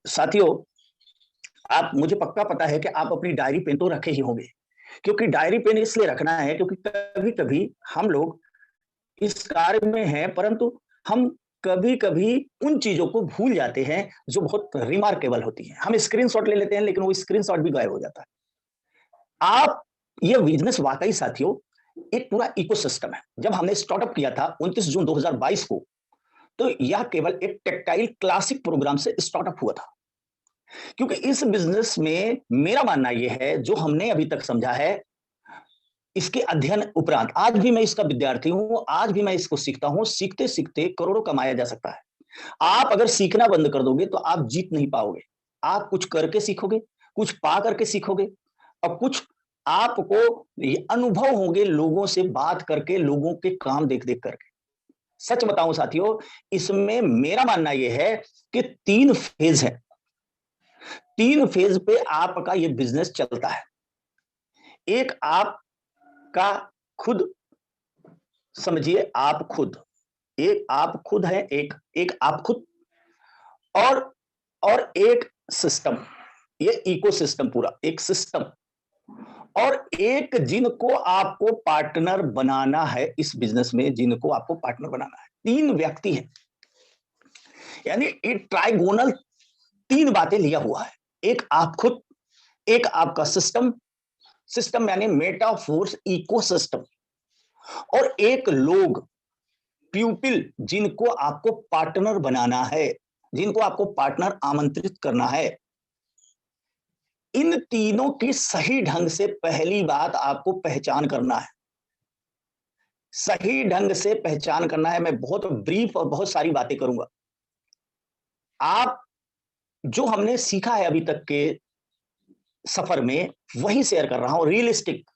साथियों, आप मुझे पक्का पता है कि आप अपनी डायरी पेन तो रखे ही होंगे, क्योंकि डायरी पेन इसलिए रखना है क्योंकि कभी-कभी हम लोग इस कार्य में हैं, परंतु हम कभी-कभी उन चीज़ों को भूल जाते हैं जो बहुत रिमार्केबल होती हैं। हम स्क्रीनशॉट ले लेते हैं, लेकिन वो स्क्रीनशॉट भी गायब हो जाता है। आप ये बिज़नेस वाक़ई साथियों एक पूरा इकोसिस्टम है। जब हमने स्टार्टअप किया था 29 जून 2022 को, तो यह केवल एक टेक्टाइल क्लासिक प्रोग्राम से स्टार्टअप हुआ था। क्योंकि इस बिज़नेस में मेरा मानना ये है, जो हमने अभी तक समझा है, इसके अध्ययन उपरांत आज भी मैं इसका विद्यार्थी हूँ, आज भी मैं इसको सीखता हूँ, सीखते-सीखते करोड़ों कमाया जा सकता है। आप अगर सीखना बंद कर दोगे तो आप जीत नहीं पाओगे। आप कुछ करके सीखोगे, कुछ पा करके सीखोगे और कुछ आपको ये अनुभव होंगे लोगों से बात करके, लोगों के काम देख-देख करके। सच बताऊँ साथियों, इसमें मेरा मानना ये है कि 3 फेज़ है। 3 फेज़ पे आपका ये बिज़नेस चलता है। एक आपका खुद समझिए आप खुद, एक आप खुद हैं, एक एक आप खुद और एक सिस्टम, ये इकोसिस्टम पूरा एक सिस्टम और एक जिनको आपको पार्टनर बनाना है इस बिजनेस में, जिनको आपको पार्टनर बनाना है। 3 व्यक्ति हैं, यानी ये ट्राइगोनल 3 बातें लिया हुआ है। एक आप खुद, एक आपका सिस्टम, सिस्टम यानी मेटाफोर्स इकोसिस्टम और एक लोग, प्यूपिल जिनको आपको पार्टनर बनाना है, जिनको आपको पार्टनर आमंत्रित करना है। इन तीनों की सही ढंग से पहली बात आपको पहचान करना है। सही ढंग से पहचान करना है। मैं बहुत ब्रीफ और बहुत सारी बातें करूंगा। आप जो हमने सीखा है अभी तक के सफर में वही शेयर कर रहा हूं, रियलिस्टिक।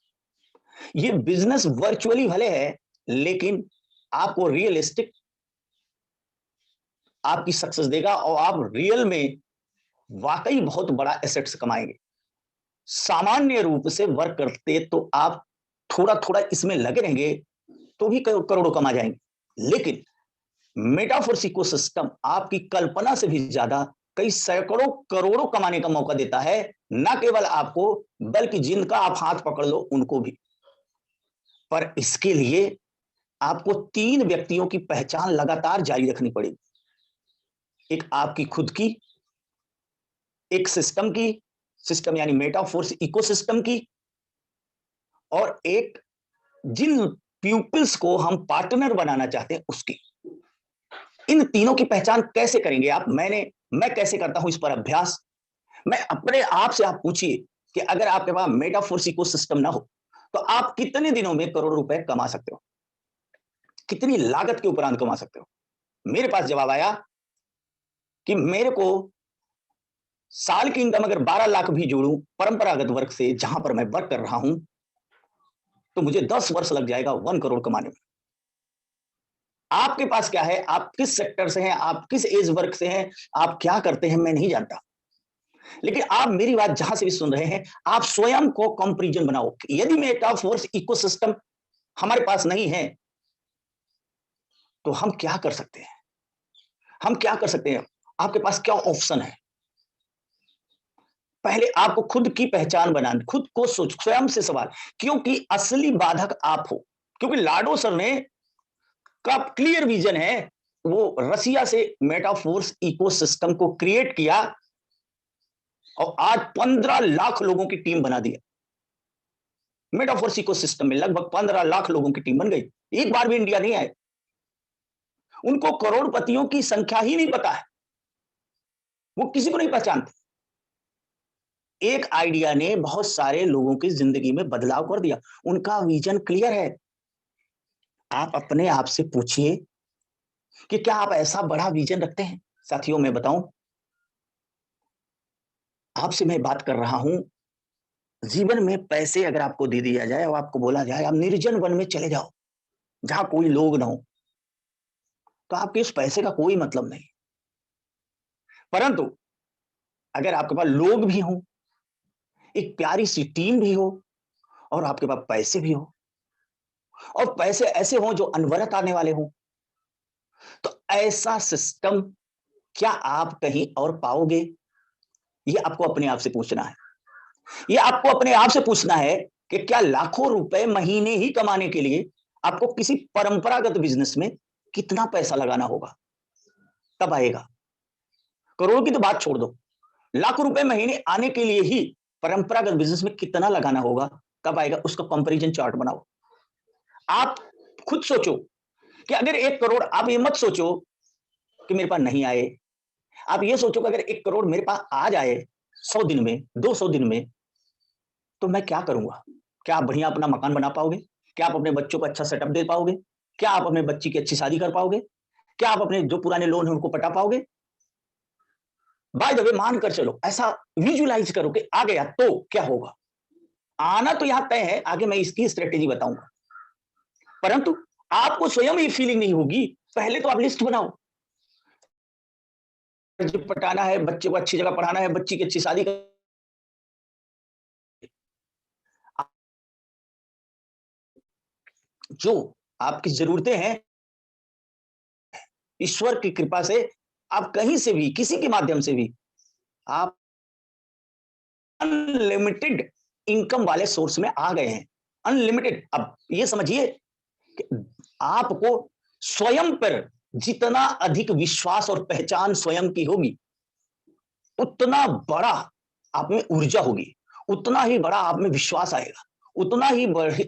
ये बिजनेस वर्चुअली भले है, लेकिन आपको रियलिस्टिक आपकी सक्सेस देगा और आप रियल में वाकई बहुत बड़ा एसेट्स कमाएंगे। सामान्य रूप से वर्क करते तो आप थोड़ा थोड़ा इसमें लगे रहेंगे तो भी करोड़ों कमा जाएंगे, लेकिन मेटाफोर्स इकोसिस्टम आपकी कल्पना से भी ज्यादा कई सैकड़ों करोड़ों कमाने का मौका देता है। न केवल आपको, बल्कि जिनका आप हाथ पकड़ लो उनको भी। पर इसके लिए आपको 3 व्यक्तियों की पहचान लगातार जारी रखनी पड़ेगी। एक आपकी खुद की, एक सिस्टम की, सिस्टम यानी मेटाफोर्स इकोसिस्टम की, और एक जिन पीपल्स को हम पार्टनर बनाना चाहते हैं उसकी। इन तीनों की पहचान कैसे करेंगे आप? मैं कैसे करता हूं इस पर अभ्यास? मैं अपने आप से आप पूछिए कि अगर आपके पास मेटाफोर्स इकोसिस्टम ना हो तो आप कितने दिनों में करोड़ रुपए कमा सकते हो? कितनी लागत के उपरांत कमा सकते हो? मेरे पास जवाब आया कि मेरे को साल की इनकम अगर 12 लाख भी जोड़ूं परंपरागत वर्क से, जहां पर मैं वर्क कर रहा हूं, तो मुझे 10 वर्ष लग जाएगा 1 करोड़ कमाने में। आपके पास क्या है? आप किस सेक्टर से हैं? आप किस एज वर्क से हैं? आप क्या करते हैं? मैं नहीं जानता। लेकिन आप मेरी बात जहां से भी सुन रहे हैं, आप स्वयं को कंपैरिजन बनाओ। यदि मेटाफोर्स इकोसिस्टम हमारे पास नहीं है, तो हम क्या कर सकते हैं? हम क्या कर सकते हैं? आपके पास क्या ऑप्शन है? पहले आपको खुद की पहचान बनानी, खुद को सोच, स्वयं से सवाल, क्योंकि असली बाधक आप हो। क्योंकि लाडो सर ने का क्लियर विजन है, वो रसिया से मेटाफोर्स इकोसिस्टम को क्रिएट किया और आज 15 लाख लोगों की टीम बना दी। मेटाफोर्स इकोसिस्टम में लगभग 15 लाख लोगों की टीम बन गई। एक बार भी इंडिया नहीं आए। उनको करोड़पतियों की संख्या ही नहीं पता है, वो किसी को नहीं पहचानते। एक आइडिया ने बहुत सारे लोगों की जिंदगी में बदलाव कर दिया। उनका विजन क्लियर है। आप अपने आप से पूछिए कि क्या आप ऐसा बड़ा विजन रखते हैं? साथियों, मैं बताऊं, आपसे मैं बात कर रहा हूं, जीवन में पैसे अगर आपको दे दिया जाए और आपको बोला जाए आप निर्जन वन में चले जाओ जहां कोई लोग ना हो, तो आपके उस पैसे का कोई मतलब नहीं। परंतु अगर आपके पास लोग भी हों, एक प्यारी सी टीम भी हो और आपके पास पैसे भी हो, और पैसे ऐसे हों जो अनवरत आने वाले हों, तो ऐसा सिस्टम क्या आप कहीं और पाओगे? ये आपको अपने आप से पूछना है। ये आपको अपने आप से पूछना है कि क्या लाखों रुपए महीने ही कमाने के लिए आपको किसी परंपरागत बिजनेस में कितना पैसा लगाना होगा? तब आएगा। करोड़ों की तो बात छोड़ दो। लाखों रुपए महीने आने के लिए ही परंपरागत बिजनेस में कितना लगाना होगा, तब आएगा। उसका कंपैरिजन चार्ट बनाओ। आप खुद सोचो कि अगर 1 करोड़, आप ये मत सोचो कि मेरे पास नहीं आए। आप ये सोचो कि अगर 1 करोड़ मेरे पास आ जाए 100 दिन में, 200 दिन में, तो मैं क्या करूँगा? क्या आप बढ़िया अपना मकान बना पाओगे? क्या आप अपने बच्चों को अच्छा सेटअप दे पाओगे? क्या आप अपने बच्ची की अच्छी शादी कर पाओगे? क्या आप अपने जो पुराने लोन हैं उनको पटा पाओगे? बाय द वे मान कर चलो, ऐसा विजुअलाइज़ करो कि आ गया तो क्या होगा? आना तो यहाँ तय है, आगे मैं इसकी स्ट्रैटेजी बताऊँगा। परंतु आपको स्वयं ये फीलिंग नहीं होगी, पहले तो आप लिस्ट बनाओ। कर्ज पटाना है, बच्चे को अच्छी जगह पढ़ाना है, बच्ची की अच्छी शादी कर, जो आपकी ज़रूरतें हैं, ईश्वर की कृपा से आप कहीं से भी, किसी के माध्यम से भी, आप अनलिमिटेड इनकम वाले सोर्स में आ गए हैं। अनलिमिटेड। अब ये समझिए कि आपको स्वयं पर जितना अधिक विश्वास और पहचान स्वयं की होगी, उतना बड़ा आप में ऊर्जा होगी, उतना ही बड़ा आप में विश्वास आएगा, उतना ही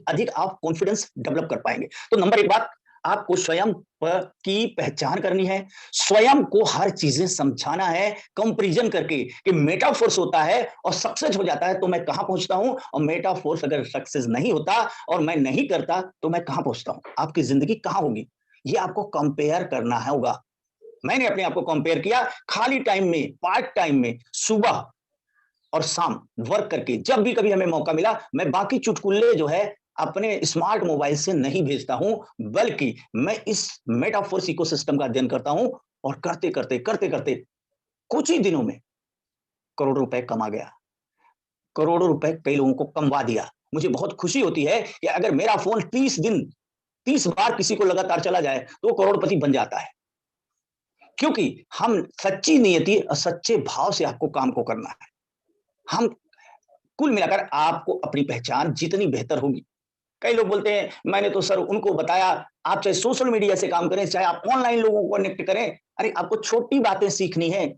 अधिक आप कॉन्फिडेंस डेवलप कर पाएंगे। तो नंबर एक बात, आपको स्वयं की पहचान करनी है, स्वयं को हर चीजें समझाना है, कंपैरिजन करके कि मेटाफोर्स होता है और सक्सेस हो जाता है तो मैं कहां पहुंचता हूं, और मेटाफोर्स अगर सक्सेस नहीं होता और मैं नहीं करता तो मैं कहां पहुंचता हूं, आपकी जिंदगी कहां होगी। ये आपको कंपेयर करना होगा। मैंने अपने आप को कंपेयर किया, खाली टाइम में, पार्ट टाइम में, सुबह और शाम वर्क करके, जब भी कभी हमें मौका मिला, मैं बाकी चुटकुल्ले जो है अपने स्मार्ट मोबाइल से नहीं भेजता हूं, बल्कि मैं इस मेटाफोर्स इकोसिस्टम का अध्ययन करता हूं, और करते करते करते करते कुछ ही दिनों में करोड़ों रुपए कमा गया। करोड़ों रुपए कई लोगों को कमवा दिया। मुझे बहुत खुशी होती है कि अगर मेरा फोन 30 दिन, 30 बार किसी को लगातार चला जाए तो वो करोड़पति बन जाता है। क्योंकि हम सच्ची नियति और सच्चे भाव से आपको काम को करना है। हम कुल मिलाकर आपको अपनी पहचान जितनी बेहतर होगी। कई लोग बोलते हैं मैंने तो सर उनको बताया, आप चाहे सोशल मीडिया से काम करें, चाहे आप ऑनलाइन लोगों को कनेक्ट करें, अरे आपको छोटी बातें सीखनी है।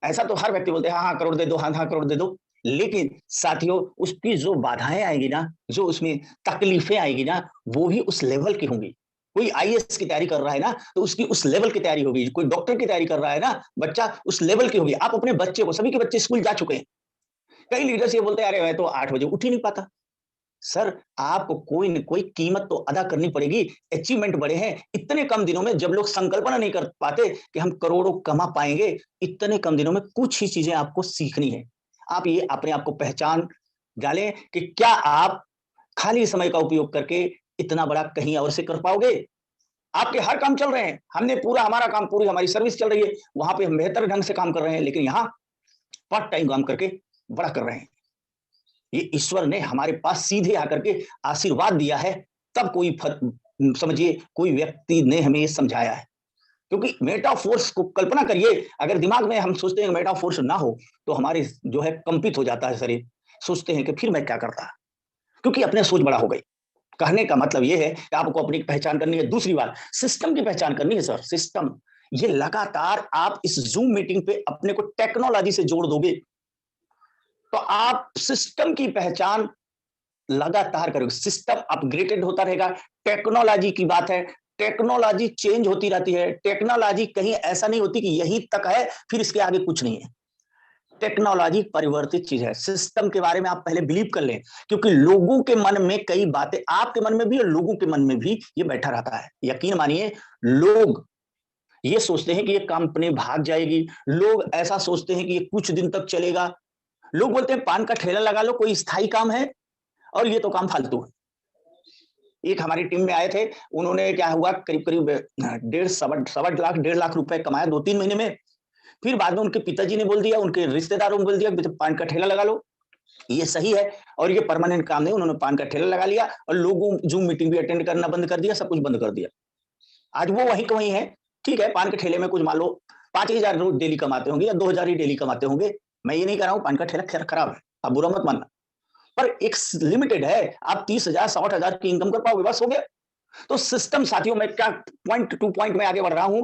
ऐसा तो हर व्यक्ति बोलते हैं हाँ हाँ करोड़ दे दो, हाँ हाँ करोड़ दे दो। लेकिन साथियों, उसकी जो बाधाएं आएगी ना, जो उसमें तकलीफें आएगी ना, वो भी उस लेवल की होंगी। कोई आईएएस की तैयारी कर रहा है ना, तो उसकी उस लेवल की तैयारी होगी। कोई डॉक्टर की तैयारी कर रहा है ना बच्चा, उस लेवल की होगी। आप अपने बच्चे को, सभी के बच्चे स्कूल जा चुके हैं। कई लीडर्स ये बोलते हैं अरे मैं तो 8 बजे उठ ही नहीं पाता। सर, आपको कोई न कोई कीमत तो अदा करनी पड़ेगी। अचीवमेंट बड़े हैं। इतने कम दिनों में जब लोग संकल्पना नहीं कर पाते कि हम करोड़ों कमा पाएँगे, इतने कम दिनों में कुछ ही चीज़ें आपको सीखनी है। आप ये अपने आप को पहचान डालें कि क्या आप खाली समय का उपयोग करके इतना बड़ा कहीं और से कर पाओगे? आपके हर काम चल रहे हैं। हमने पूरा हमारा काम, पूरी हमारी सर्विस चल रही है। वहाँ पे हम बेहतर ढंग से काम कर रहे हैं, लेकिन यहाँ पार्ट टाइम काम करके बड़ा कर रहे हैं। ये ईश्वर ने हमारे पास सीधे आकर के आशीर्वाद दिया है, तब कोई समझिए कोई व्यक्ति ने हमें ये समझाया है। क्योंकि मेटाफोर्स को कल्पना करिए, अगर दिमाग में हम सोचते हैं मेटाफोर्स ना हो, तो हमारे जो है कंपित हो जाता है शरीर। सोचते हैं कि फिर मैं क्या करता? क्योंकि अपने सोच बड़ा हो गई। कहने का मतलब ये है कि आपको अपनी पहचान करनी है। दूसरी बात, सिस्टम की पहचान करनी है सर, सिस्टम। ये लगातार आप इस ज़ूम मीटिंग पे अपने को टेक्नोलॉजी से जोड़ दोगे, तो आप सिस्टम की पहचान लगातार करोगे। सिस्टम अपग्रेडेड होता रहेगा। टेक्नोलॉजी की बात है, टेक्नोलॉजी चेंज होती रहती है। टेक्नोलॉजी कहीं ऐसा नहीं होती कि यहीं तक है, फिर इसके आगे कुछ नहीं है। टेक्नोलॉजी परिवर्तित चीज है। सिस्टम के बारे में आप पहले बिलीव कर लें, क्योंकि लोगों के मन में कई बातें, आपके मन में भी और लोगों के मन में भी ये बैठा रहता है। यकीन मानिए, लोग ये सोचते हैं कि ये कंपनी भाग जाएगी। लोग ऐसा सोचते हैं कि ये कुछ दिन तक चलेगा। लोग बोलते हैं पान का ठेला लगा लो, कोई स्थायी काम है, और ये तो काम फालतू है। एक हमारी टीम में आए थे, उन्होंने क्या हुआ, करीब-करीब डेढ़ सवा सवा लाख, 1.5 लाख रुपए कमाया 2-3 महीने में। फिर बाद में उनके पिताजी ने बोल दिया, उनके रिश्तेदारों ने बोल दिया कि पान का ठेला लगा लो, ये सही है, और ये परमानेंट काम नहीं। उन्होंने पान का ठेला लगा लिया और लोगों जूम मीटिंग भी अटेंड करना बंद कर दिया, सब कुछ बंद कर दिया। आज वो वहीं के वहीं है। ठीक है, पान के ठेले में कुछ मान लो 5,000 रोज़ डेली कमाते होंगे या 2,000 ही डेली कमाते होंगे, मैं ये नहीं कह रहा हूं पान का ठेला खराब है, आप बुरा मत मानना, पर एक लिमिटेड है, आप 30,000 60,000 की इनकम कर पाओगे, बस हो गया। तो सिस्टम साथियों, मैं क्या पॉइंट टू पॉइंट में आगे बढ़ रहा हूं,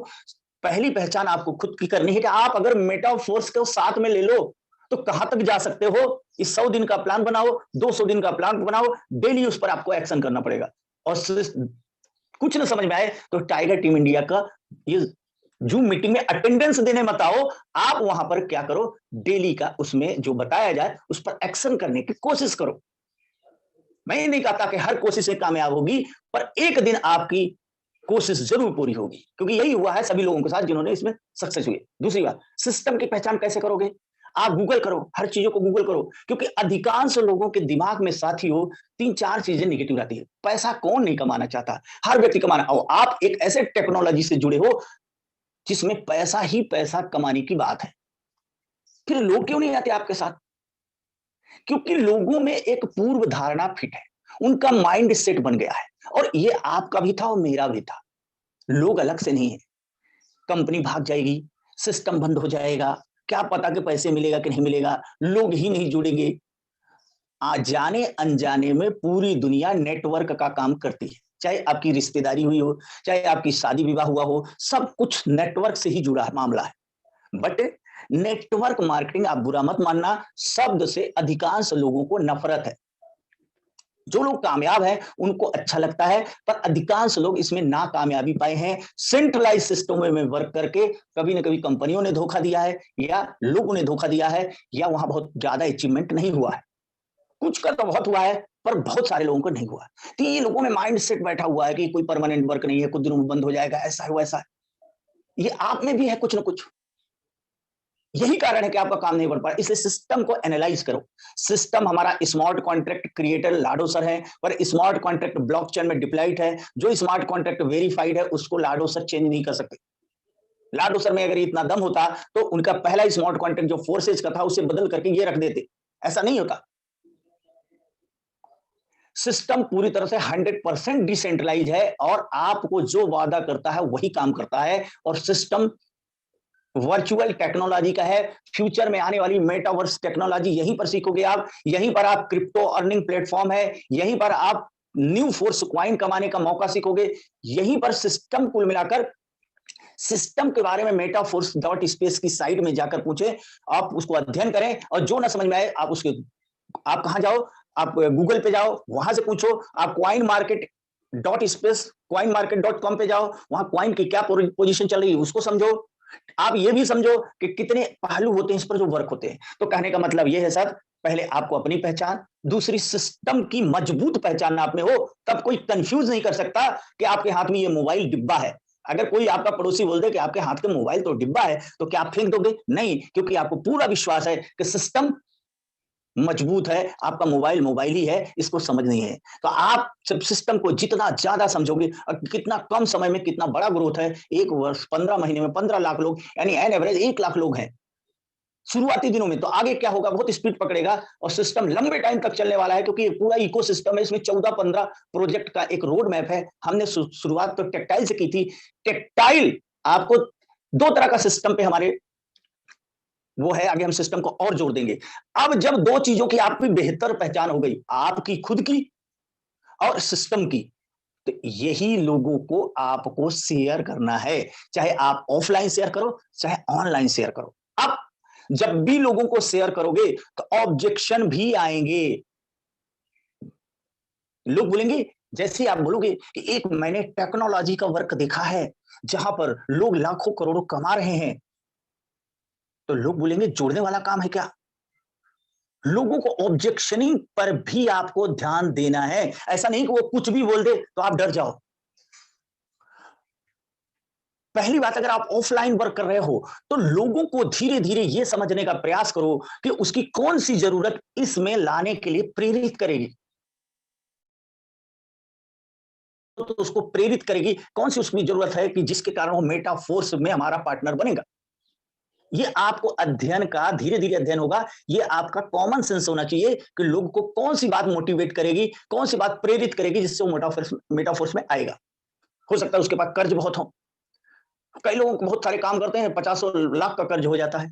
पहली पहचान आपको खुद की करनी है कि आप अगर मेटाफोर्स को साथ में ले लो तो कहां तक जा सकते हो। इस 100 दिन का प्लान बनाओ, 200 दिन का प्लान बनाओ, डेली उस पर आपको एक्शन करना पड़ेगा। और कुछ ना समझ में आए तो टाइगर टीम इंडिया का ये जूम मीटिंग में अटेंडेंस देने मत आओ, आप वहां पर क्या करो, डेली का उसमें जो बताया जाए उस पर एक्शन करने की कोशिश करो। मैं ये नहीं कहता कि हर कोशिश से कामयाब होगी, पर एक दिन आपकी कोशिश जरूर पूरी होगी, क्योंकि यही हुआ है सभी लोगों के साथ जिन्होंने इसमें सक्सेस हुए। दूसरी बात, सिस्टम की पहचान कैसे करोगे? आप गूगल करो, हर चीजों को गूगल करो, क्योंकि अधिकांश लोगों के दिमाग में साथियों 3-4 चीजें नेगेटिव रहती है। पैसा कौन नहीं कमाना चाहता? हर व्यक्ति कमाना, और आप एक ऐसे टेक्नोलॉजी से जुड़े हो जिसमें पैसा ही पैसा कमाने की बात है। फिर लोग क्यों नहीं आते आपके साथ? क्योंकि लोगों में एक पूर्व धारणा फिट है, उनका माइंड सेट बन गया है, और ये आपका भी था और मेरा भी था। लोग अलग से नहीं है। कंपनी भाग जाएगी, सिस्टम बंद हो जाएगा, क्या पता कि पैसे मिलेगा कि नहीं मिलेगा, लोग ही नहीं जुड़ेंगे। जाने अनजाने में पूरी दुनिया नेटवर्क का काम करती है, चाहे आपकी रिश्तेदारी हुई हो, चाहे आपकी शादी विवाह हुआ हो, सब कुछ नेटवर्क से ही जुड़ा मामला है। बट नेटवर्क मार्केटिंग, आप बुरा मत मानना, शब्द से अधिकांश लोगों को नफरत है। जो लोग कामयाब हैं उनको अच्छा लगता है, पर अधिकांश लोग इसमें नाकामयाबी पाए हैं। सेंट्रलाइज सिस्टम में वर्क करके कभी ना कभी कंपनियों ने धोखा दिया है, या लोगों ने धोखा दिया है, या वहां बहुत ज्यादा अचीवमेंट नहीं हुआ है। कुछ का तो बहुत हुआ है, पर बहुत सारे लोगों को नहीं हुआ। तो ये लोगों में माइंड सेट बैठा हुआ है कि कोई परमानेंट वर्क नहीं है, कुछ दिनों में बंद हो जाएगा, ऐसा है वैसा है। ये आप में भी है कुछ ना कुछ। यही कारण है कि आपका काम नहीं बढ़ पा रहा, इसलिए सिस्टम को एनालाइज करो। सिस्टम हमारा स्मार्ट कॉन्ट्रैक्ट क्रिएटर लाडो सर है, पर स्मार्ट कॉन्ट्रैक्ट ब्लॉकचेन में डिप्लॉयड है। जो स्मार्ट कॉन्ट्रैक्ट वेरीफाइड है उसको लाडो सर चेंज नहीं कर सकते। लाडो सर में अगर इतना दम होता तो उनका पहला स्मार्ट कॉन्ट्रैक्ट जो फोर्सेज का था उसे बदल करके ये रख देते। ऐसा नहीं होता। सिस्टम पूरी तरह से 100% डिसेंट्रलाइज है, और आपको जो वादा करता है वही काम करता है। और सिस्टम वर्चुअल टेक्नोलॉजी का है, फ्यूचर में आने वाली मेटावर्स टेक्नोलॉजी यहीं पर सीखोगे आप। यहीं पर आप क्रिप्टो अर्निंग प्लेटफॉर्म है, यहीं पर आप न्यू फोर्स क्वाइन कमाने का मौका सीखोगे। यहीं पर सिस्टम कुल मिलाकर, सिस्टम के बारे में मेटाफोर्स डॉट स्पेस की साइट में जाकर पूछे, आप उसको अध्ययन करें, और जो ना समझ में आए आप उसके, आप कहां जाओ, आप गूगल पे जाओ, वहां से पूछो। आप coin market dot space coin market dot com पे जाओ, वहां क्वाइन की क्या पोजीशन चल रही है उसको समझो। आप ये भी समझो कि कितने पहलू होते हैं इस पर जो वर्क होते हैं। तो कहने का मतलब ये है सर, पहले आपको अपनी पहचान, दूसरी सिस्टम की मजबूत पहचान आप में हो, तब कोई कंफ्यूज नहीं कर सकता कि आपके हाथ में ये मोबाइल डिब्बा है। अगर कोई आपका पड़ोसी बोल दे कि आपके हाथ में मोबाइल तो डिब्बा है, तो क्या आप फेंक दोगे? नहीं, क्योंकि आपको पूरा विश्वास है कि सिस्टम मजबूत है, आपका मोबाइल मोबाइल ही है, इसको समझनी है। तो आप जब सिस्टम को जितना ज्यादा समझोगे, और कितना कम समय में कितना बड़ा ग्रोथ है, 1 वर्ष 15 महीने में 15 लाख लोग, यानी एन एवरेज 1 लाख लोग हैं शुरुआती दिनों में। तो आगे क्या होगा, बहुत स्पीड पकड़ेगा, और सिस्टम लंबे टाइम तक चलने वाला है, क्योंकि पूरा इकोसिस्टम है, इसमें 14-15 प्रोजेक्ट का एक रोड मैप है। हमने शुरुआत तो टेक्टाइल से की थी। टेक्टाइल आपको 2 तरह का सिस्टम पे हमारे वो है, आगे हम सिस्टम को और जोड़ देंगे। अब जब 2 चीजों की आपकी बेहतर पहचान हो गई, आपकी खुद की और सिस्टम की, तो यही लोगों को आपको शेयर करना है। चाहे आप ऑफलाइन शेयर करो, चाहे ऑनलाइन शेयर करो। अब जब भी लोगों को शेयर करोगे तो ऑब्जेक्शन भी आएंगे। लोग बोलेंगे, जैसे आप बोलोगे कि एक मैंने टेक्नोलॉजी का वर्क देखा है जहां पर लोग लाखों करोड़ों कमा रहे हैं, तो लोग बोलेंगे जोड़ने वाला काम है क्या? लोगों को ऑब्जेक्शनिंग पर भी आपको ध्यान देना है। ऐसा नहीं कि वो कुछ भी बोल दे तो आप डर जाओ। पहली बात, अगर आप ऑफलाइन वर्क कर रहे हो तो लोगों को धीरे धीरे ये समझने का प्रयास करो कि उसकी कौन सी जरूरत इसमें लाने के लिए प्रेरित करेगी। तो उसको प्रेरित करेगी, कौन सी उसकी जरूरत है कि जिसके कारण वो मेटाफोर्स में हमारा पार्टनर बनेगा। ये आपको अध्ययन का धीरे धीरे अध्ययन होगा। ये आपका कॉमन सेंस होना चाहिए कि लोग को कौन सी बात मोटिवेट करेगी, कौन सी बात प्रेरित करेगी, जिससे वो मेटाफोर्स में आएगा। हो सकता है उसके पास कर्ज बहुत हो, कई लोगों को बहुत सारे काम करते हैं, 50 लाख का कर्ज हो जाता है।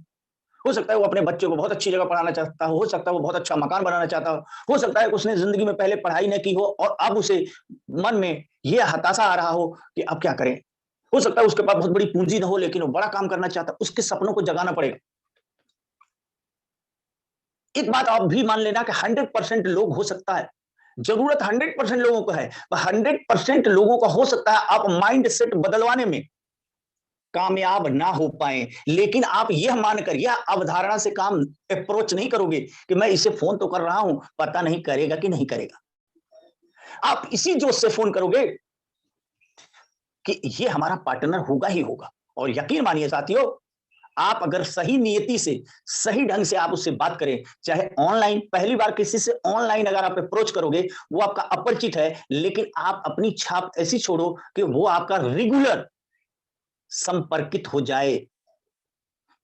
हो सकता है वो अपने बच्चे को बहुत अच्छी जगह पढ़ाना चाहता हो सकता है वो बहुत अच्छा मकान बनाना चाहता हो सकता है कि उसने जिंदगी में पहले पढ़ाई न की हो और अब उसे मन में ये हताशा आ रहा हो कि अब क्या करें। हो सकता है उसके पास बहुत बड़ी पूंजी ना हो लेकिन वो बड़ा काम करना चाहता है, उसके सपनों को जगाना पड़ेगा। एक बात आप भी मान लेना कि 100% लोग हो सकता है, जरूरत 100% लोगों को है, 100% लोगों का हो सकता है आप माइंड सेट बदलवाने में कामयाब ना हो पाए, लेकिन आप यह मानकर यह अवधारणा से काम अप्रोच नहीं करोगे कि मैं इसे फोन तो कर रहा हूं, पता नहीं करेगा कि नहीं करेगा। आप इसी जोश से फोन करोगे कि ये हमारा पार्टनर होगा ही होगा। और यकीन मानिए साथियों, आप अगर सही नियति से सही ढंग से आप उससे बात करें, चाहे ऑनलाइन, पहली बार किसी से ऑनलाइन अगर आप अप्रोच करोगे, वो आपका अपरिचित है, लेकिन आप अपनी छाप ऐसी छोड़ो कि वो आपका रेगुलर संपर्कित हो जाए।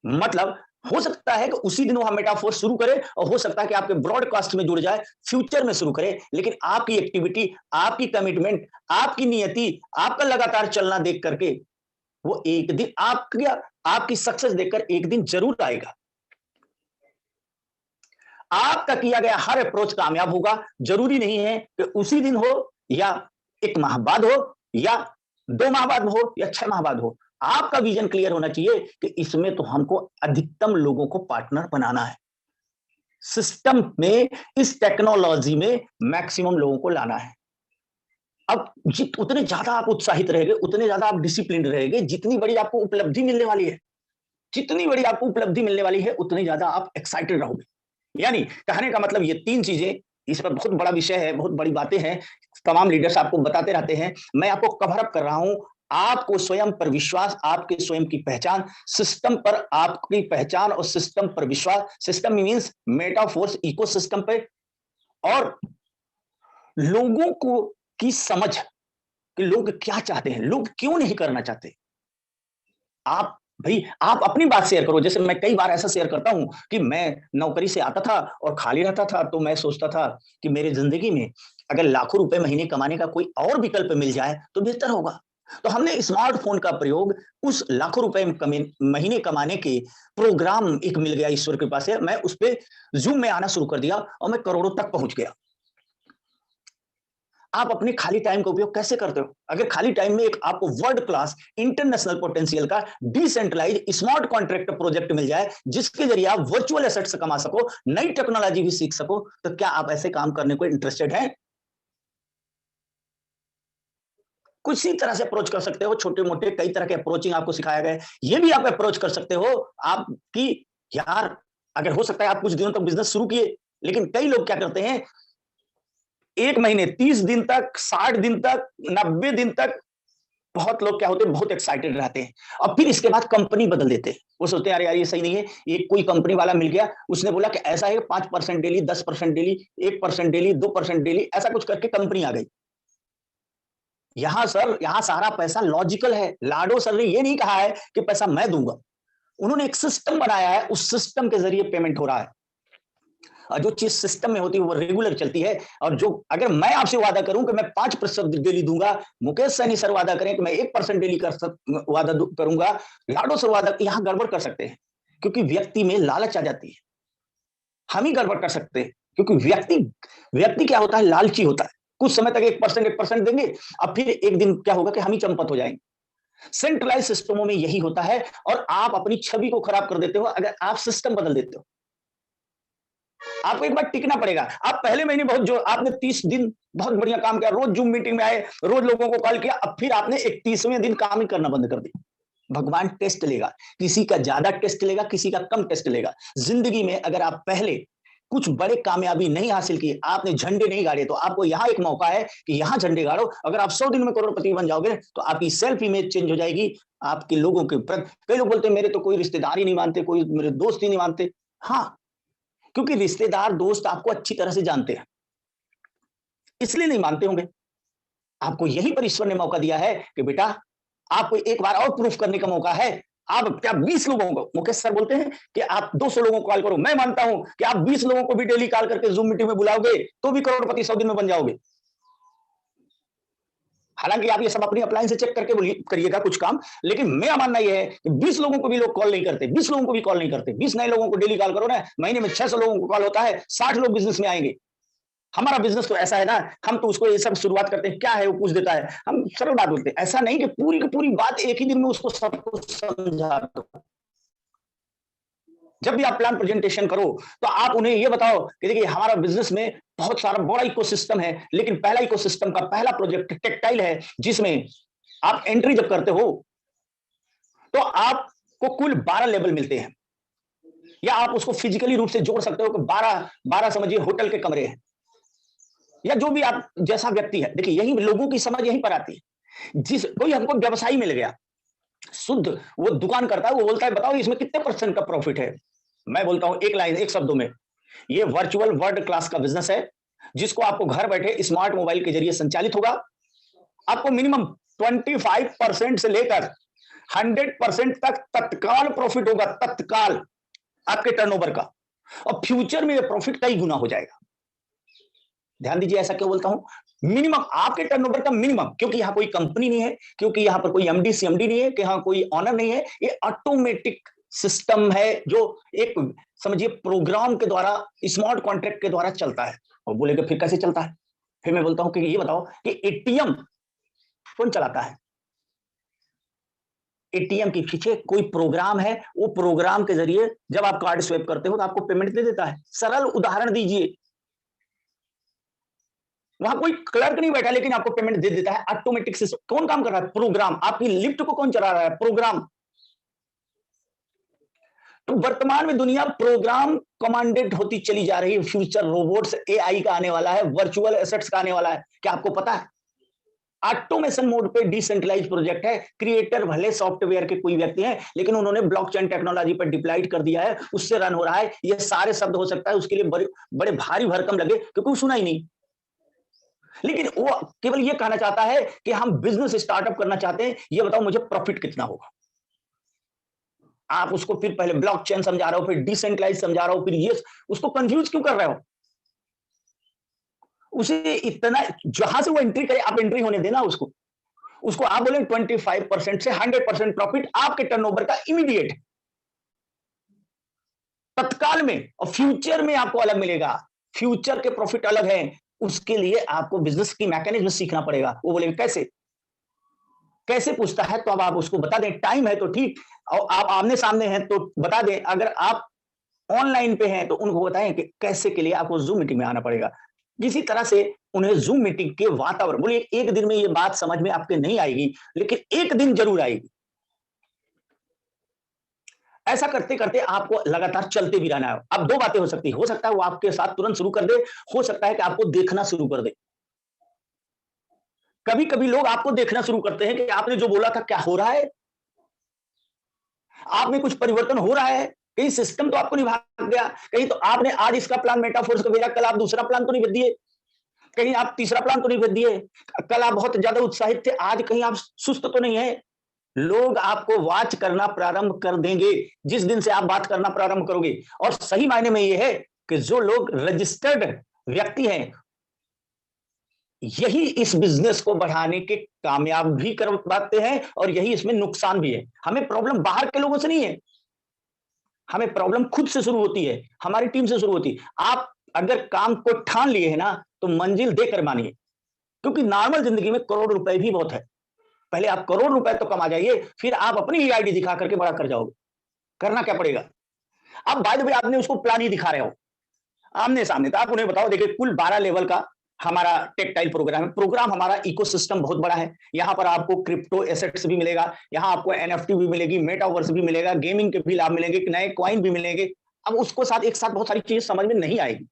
मतलब हो सकता है कि उसी दिन वो मेटाफोर शुरू करे और हो सकता है कि आपके ब्रॉडकास्ट में जुड़ जाए, फ्यूचर में शुरू करे, लेकिन आपकी एक्टिविटी, आपकी कमिटमेंट, आपकी नियति, आपका लगातार चलना देख करके वो एक दिन आपकी सक्सेस देखकर एक दिन जरूर आएगा। आपका किया गया हर अप्रोच कामयाब होगा। जरूरी नहीं है कि उसी दिन हो या 1 माह बाद हो या 2 माह बाद हो या 6 माह बाद हो। आपका विजन क्लियर होना चाहिए कि इसमें तो हमको अधिकतम लोगों को पार्टनर बनाना है। सिस्टम में, इस टेक्नोलॉजी में मैक्सिमम लोगों को लाना है। अब उतने ज्यादा आप उत्साहित रहेंगे, उतने ज्यादा आप डिसिप्लिन रहेंगे, जितनी बड़ी आपको उपलब्धि मिलने वाली है, जितनी बड़ी आपको उपलब्धि मिलने वाली है, उतनी ज्यादा आप एक्साइटेड रहोगे। यानी कहने का मतलब ये 3 चीजें, इस पर बहुत बड़ा विषय है, बहुत बड़ी बातें हैं, तमाम लीडर्स आपको बताते रहते हैं। मैं आपको कवर अप कर रहा हूं। आपको स्वयं पर विश्वास, आपके स्वयं की पहचान, सिस्टम पर आपकी पहचान और सिस्टम पर विश्वास, सिस्टम मीन्स मेटाफोर्स इकोसिस्टम पे, और लोगों को की समझ कि लोग क्या चाहते हैं, लोग क्यों नहीं करना चाहते। आप भई आप अपनी बात शेयर करो। जैसे मैं कई बार ऐसा शेयर करता हूँ कि मैं नौकरी से आता था और खाली रहता था, तो मैं सोचता था कि मेरी ज़िंदगी में अगर लाखों रुपए महीने कमाने का कोई और विकल्प मिल जाए, तो बेहतर होगा। तो हमने स्मार्टफ़ोन का प्रयोग उस लाखों रुपए महीने कमाने के प्रोग्राम एक मिल गया ईश्वर की कृपा से, मैं उस पे ज़ूम में आना शुरू कर दिया और मैं करोड़ों तक पहुँच गया। आप अपने खाली टाइम का उपयोग कैसे करते हो? अगर खाली टाइम में एक आपको वर्ल्ड क्लास इंटरनेशनल पोटेंशियल का डिसेंट्रलाइज स्मार्ट कॉन्ट्रैक्ट प्रोजेक्ट मिल जाए, जिसके जरिए आप वर्चुअल एसेट्स कमा सको, नई टेक्नोलॉजी भी सीख सको, तो क्या आप ऐसे काम करने को इंटरेस्टेड हैं? कुछ ही तरह से अप्रोच कर सकते हो, छोटे-मोटे कई तरह के अप्रोचिंग आपको सिखाया गया है। ये भी आप अप्रोच कर सकते हो, आपकी यार अगर हो सकता है आप कुछ दिनों तक बिज़नेस शुरू किए, लेकिन कई लोग क्या करते हैं, 1 महीने, 30 दिन तक, 60 दिन तक, 90 दिन तक बहुत लोग क्या होते हैं, बहुत एक्साइटेड रहते हैं और फिर इसके बाद कंपनी बदल देते हैं। वो सोचते हैं, अरे यार ये सही नहीं है। ये कोई कंपनी वाला मिल गया, उसने बोला कि ऐसा है 5% डेली, 10% डेली, 1% डेली, 2% डेली, ऐसा कुछ करके कंपनी आ गई। यहाँ सर, यहाँ सारा पैसा लॉजिकल है। लाडो सर ने ये नहीं कहा है कि पैसा मैं दूंगा। उन्होंने एक सिस्टम बनाया है, उस सिस्टम के जरिए पेमेंट हो रहा है। और जो चीज सिस्टम में होती है वो रेगुलर चलती है। और जो अगर मैं आपसे वादा करूं कि मैं 5% डेली दूंगा, मुकेश सैनी सर वादा करें कि मैं 1% डेली वादा करूंगा, लाडो सर वादा, यहाँ गड़बड़ कर सकते हैं, क्योंकि व्यक्ति में लालच आ जाती है। हम ही गड़बड़ कर सकते हैं, क्योंकि व्यक्ति व्यक्ति क्या होता है, लालची होता है। कुछ समय तक 1% देंगे, अब फिर एक दिन क्या होगा कि हम ही चंपत हो जाएंगे। सेंट्रलाइज सिस्टमों में यही होता है, और आप अपनी छवि को खराब कर देते हो अगर आप सिस्टम बदल देते हो। आपको एक बार टिकना पड़ेगा। आप पहले महीने बहुत जो आपने 30 दिन बहुत बढ़िया काम किया, रोज जूम मीटिंग में आए, रोज लोगों को कॉल किया, अब फिर आपने 31वें दिन काम ही करना बंद कर दिया। भगवान टेस्ट लेगा, किसी का ज्यादा टेस्ट लेगा, किसी का कम टेस्ट लेगा। जिंदगी में अगर आप पहले कुछ बड़े कामयाबी नहीं हासिल की, आपने झंडे नहीं गाड़े, तो आपको यहाँ एक मौका है कि यहाँ झंडे गाड़ो। अगर आप 100 दिन में करोड़पति बन जाओगे, तो आपकी सेल्फ इमेज चेंज हो जाएगी। आपके लोगों के प्रति, कई लोग बोलते हैं मेरे तो कोई रिश्तेदार ही नहीं मानते, कोई मेरे दोस्त ही नहीं मानते। हाँ, क्योंकि रिश्तेदार दोस्त आपको अच्छी तरह से जानते हैं, इसलिए नहीं मानते होंगे। आपको यही पर ईश्वर ने मौका दिया है कि बेटा, आपको एक बार और प्रूफ करने का मौका है। आप क्या 20 लोगों को, मुकेश सर बोलते हैं कि आप 200 लोगों को कॉल करो। मैं मानता हूं कि आप 20 लोगों को भी डेली कॉल करके जूम मीटिंग में बुलाओगे, तो भी करोड़पति 100 दिन में बन जाओगे। हालांकि आप ये सब अपनी अपलाइन से चेक करके करिएगा कुछ काम, लेकिन मेरा मानना यह है कि 20 लोगों को भी लोग कॉल नहीं करते, 20 लोगों को भी कॉल नहीं करते। 20 नए लोगों को डेली कॉल करो ना, महीने में 600 लोगों को कॉल होता है, 60 लोग बिजनेस में आएंगे। हमारा बिजनेस तो ऐसा है ना, हम तो उसको ये सब शुरुआत करते हैं, क्या है वो पूछ देता है, हम सरल बात बोलते हैं। ऐसा नहीं कि पूरी की पूरी बात एक ही दिन में उसको सब कुछ समझा दो। जब भी आप प्लान प्रेजेंटेशन करो तो आप उन्हें ये बताओ कि देखिए हमारा बिजनेस में बहुत सारा बड़ा इकोसिस्टम है, लेकिन पहला इकोसिस्टम का पहला प्रोजेक्ट टेक्सटाइल है, जिसमें आप एंट्री जब करते हो तो आपको कुल 12 लेवल मिलते हैं, या आप उसको फिजिकली रूप से जोड़ सकते हो कि 12 समझिए होटल के कमरे हैं, या जो भी आप जैसा व्यक्ति है। देखिए यही लोगों की समझ यहीं पर आती है। जिस कोई हमको व्यवसायी मिल गया, शुद्ध वो दुकान करता है, वो बोलता है बताओ इसमें कितने % का प्रॉफिट है। मैं बोलता हूं एक लाइन, एक शब्दों में, ये वर्चुअल वर्ल्ड क्लास का बिजनेस है, जिसको आपको घर बैठे स्मार्ट मोबाइल के जरिए संचालित होगा। आपको मिनिमम 25% से लेकर 100% तक तत्काल प्रॉफिट होगा, तत्काल आपके टर्नओवर का, और फ्यूचर में ये प्रॉफिट कई गुना हो जाएगा। ध्यान दीजिए, ऐसा क्यों बोलता हूं, मिनिमम आपके टर्नओवर का मिनिमम, क्योंकि यहां कोई कंपनी नहीं है, क्योंकि यहां पर कोई एमडी सीएमडी नहीं है, कि यहां कोई ऑनर नहीं है, ये ऑटोमेटिक सिस्टम है जो एक समझिए प्रोग्राम के द्वारा, स्मार्ट कॉन्ट्रैक्ट के द्वारा चलता है। और बोलेगा फिर कैसे चलता है, फिर मैं बोलता हूं कि ये बताओ कि एटीएम कौन चलाता है। एटीएम के पीछे कोई प्रोग्राम है, वो प्रोग्राम के जरिए जब आप कार्ड स्वैप करते हो तो आपको पेमेंट दे देता है। सरल उदाहरण दीजिए, वहां कोई क्लर्क नहीं बैठा, लेकिन आपको पेमेंट दे देता है ऑटोमेटिक सिस्टम। कौन काम कर रहा है, प्रोग्राम। आपकी लिफ्ट को कौन चला रहा है, प्रोग्राम। तो वर्तमान में दुनिया प्रोग्राम कमांडेड होती चली जा रही है। फ्यूचर रोबोट्स, एआई का आने वाला है, वर्चुअल एसेट्स का आने वाला है। क्या आपको पता है, ऑटोमेशन मोड पे डिसेंट्रलाइज प्रोजेक्ट है। क्रिएटर भले सॉफ्टवेयर के कोई व्यक्ति हैं, लेकिन उन्होंने ब्लॉकचेन टेक्नोलॉजी पर डिप्लॉयड कर दिया है, उससे रन हो रहा है। ये सारे शब्द हो सकता है उसके लिए बड़े बड़े भारी भरकम लगे, क्योंकि वो सुना ही नहीं, लेकिन वो केवल ये कहना चाहता है कि हम बिजनेस स्टार्टअप करना चाहते हैं, ये बताओ मुझे प्रॉफिट कितना होगा। आप उसको फिर पहले ब्लॉकचेन समझा रहे हो, फिर डिसेंट्रलाइज समझा रहे हो, फिर ये उसको कंफ्यूज क्यों कर रहे हो। उसे इतना, जहां से वो एंट्री करे आप एंट्री होने देना उसको। उसको आप बोले 25% से 100% प्रॉफिट आपके टर्नओवर का इमीडिएट, तत्काल में, और फ्यूचर में आपको अलग मिलेगा। फ्यूचर के प्रॉफिट अलग है, उसके लिए आपको बिजनेस की मैकेनिज्म सीखना पड़ेगा। वो बोलेंगे कैसे, कैसे पूछता है, तो अब आप उसको बता दें। टाइम है तो ठीक, और आप आमने सामने हैं तो बता दें। अगर आप ऑनलाइन पे हैं तो उनको बताएं कि कैसे के लिए आपको जूम मीटिंग में आना पड़ेगा। किसी तरह से उन्हें जूम मीटिंग के वातावरण, बोलिए एक दिन में ये बात समझ में आपके नहीं आएगी, लेकिन एक दिन जरूर आएगी। ऐसा करते करते आपको लगातार चलते भी रहना है। अब दो बातें हो सकती है, हो सकता है वो आपके साथ तुरंत शुरू कर दे, हो सकता है कि आपको देखना शुरू कर दे। कभी कभी लोग आपको देखना शुरू करते हैं कि आपने जो बोला था क्या हो रहा है, आप में कुछ परिवर्तन हो रहा है, कहीं सिस्टम तो आपको नहीं भाग गया, कहीं तो आपने आज इसका प्लान मेटाफोर्स को भेजा, कल आप दूसरा प्लान तो नहीं भेज दिए, कहीं आप तीसरा प्लान तो नहीं भेज दिए, कल आप बहुत ज्यादा उत्साहित थे, आज कहीं आप सुस्त तो नहीं है। लोग आपको वॉच करना प्रारंभ कर देंगे जिस दिन से आप बात करना प्रारंभ करोगे। और सही मायने में यह है कि जो लोग रजिस्टर्ड व्यक्ति हैं, यही इस बिजनेस को बढ़ाने के कामयाब भी कर पाते हैं, और यही इसमें नुकसान भी है। हमें प्रॉब्लम बाहर के लोगों से नहीं है, हमें प्रॉब्लम खुद से शुरू होती है, हमारी टीम से शुरू होती है। आप अगर काम को ठान लिए है ना, तो मंजिल देकर मानिए, क्योंकि नॉर्मल जिंदगी में करोड़ रुपए भी बहुत है। पहले आप करोड़ रुपए तो कमा जाइए, फिर आप अपनी ही आईडी दिखा करके बड़ा कर जाओगे। करना क्या पड़ेगा, अब बाय द वे आपने उसको प्लान ही दिखा रहे हो आमने सामने, तो आप उन्हें बताओ देखिए कुल 12 लेवल का हमारा टेक्टाइल प्रोग्राम है। प्रोग्राम हमारा इकोसिस्टम बहुत बड़ा है। यहां पर आपको क्रिप्टो एसेट्स भी मिलेगा, यहां आपको एनएफटी भी मिलेगी, मेटावर्स भी मिलेगा, गेमिंग के भी लाभ मिलेंगे, नए कॉइन भी मिलेंगे। अब उसको साथ एक साथ बहुत सारी चीजें समझ में नहीं आएगी।